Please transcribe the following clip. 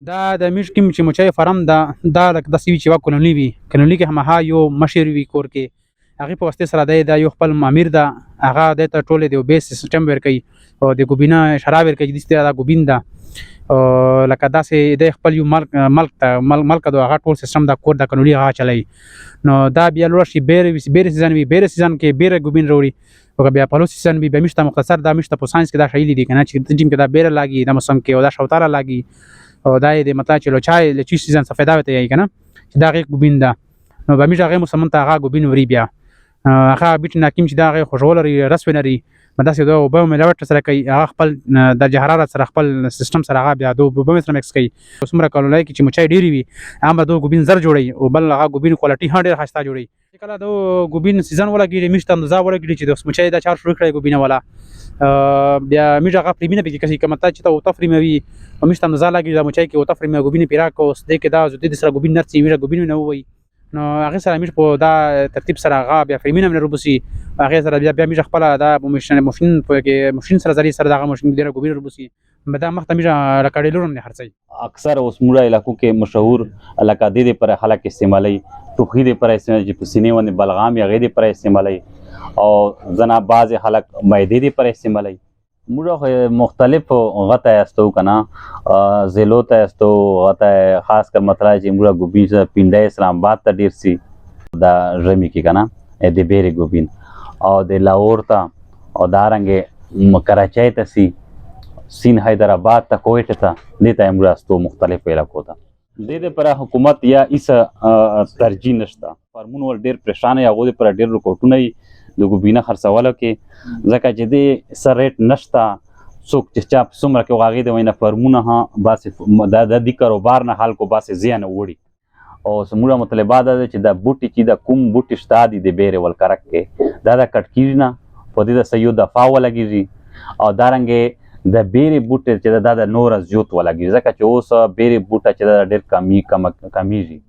دا د میش کوم چې مچۍ فارم دا لکه داسې وي چې یوه کلوني وي. کلوني کې هماها یو مشر وي کور کې، هغې په واسطې سره دی دا یو خپل امیر ده، هغه دی ته ټولې د اوبې سیسټم ورکوي او د ګوبینه اشاره ورکوي چې داسې دا ګوبین ده. لکه داسې دی خپل یو ملک ده هغه ټول سیسټم د کور د کلوني هغه چلوي. نو دا بیا لوړ شي بیرې سیزن وي، بیرې سیزن کې بیره ګوبین راوړي، او بیا پلو سیزن وي بیا میش ته مختصر دا میش ته په ساینس کې دا شایلي دي که نه چې ټیم کې دا بیره لاګي دا موسم کې او دا شوتاره لاګي او دا یې د مطلب چې لچی سیزن سفیدا ورته یایي که نه چې دا هغې ګوبین ده. نو به میش هغې موسمن ته هغه ګوبین وري بیا هغه بیټ ناکیم چې دا هغې خوشبو لري رس ولري داسې د اوبه ملاوټ سره کوي، هغه خپل د حرارت سره خپل سیسټم سره هغه بیا د اوبه سره مکس کوي. څومره کلونی کې چې مچۍ ډېرې وي هغه د ګوبین زر جوړوي او بل هغه ګوبین کوالټي هم ډېر ښایسته جوړوي. چې کله د ګوبین سیزن ولګېږي میش ته اندازه ولګېږي چې د مچۍ دا چار شروع کړی ګوبینه والا بیا میش هغه پریمینه پکې کسي که مطلب چې ته اوته فریموي او میش ته اندازه لګېږي دا مچۍ کې اوته فریمه ګوبینې پرې راکړه اوس دې کې دا زودې سره ګوبین نرسي میشه ګوبین نه ووایي. نو هغې سره میش په دا ترتیب سره هغه بیا فریمینه هم نه روبسي، هغې سره بیا میش خپله دا ماشین سره ځلې سره دغه ماشین ډېره ګوبین روبسي دا مخ ته میش لکه ډېلور هم نه خرڅوي. اکثر اوس موږ علاقو کې مشهور لکه دې دپاره خلک استعمالوي، ټوخي دپاره استعمالوي چې په سینې باندې بلغام وي هغې دپاره استعمالوي او ځنه بعضې خلک معدې دپاره استعمالوي. موږ مختلف غته استو کنه زیلو ته استو غته خاص کر مطلب چې موږ ګوبین پینډه اسلام آباد ته ډیر سي دا رمی کې کنه د بیرې ګوبین او د لاهور ته او دارنګ کراچۍ ته سي سین حیدرآباد ته کویټ ته دې ته موږ استو مختلف علاقو ته. دې دپاره حکومت یا هیڅ ترجیح نشته، فارمونه ول ډېر پریشانه هغو دپاره ډېر رکوټونه وي د ګوبینه خرڅولو کې ځکه چې دې څه ریټ نشته. څوک چې چا څومره کې هغې د وینا فارمونه هم باسې د دې کاروبار نه خلکو باسې زیانه وړي او زموږ مطالبه دا ده چې دا بوټي چې دا کوم بوټي شته دي د بیرې ولکرک کې دا کټ کېږي نه په دې د څه یو دفعه ولګېږي او دارنګې د بیرې بوټي چې دا د نوره زیات ولګېږي ځکه چې اوس بیرې بوټه چې دا ډېر کمیږي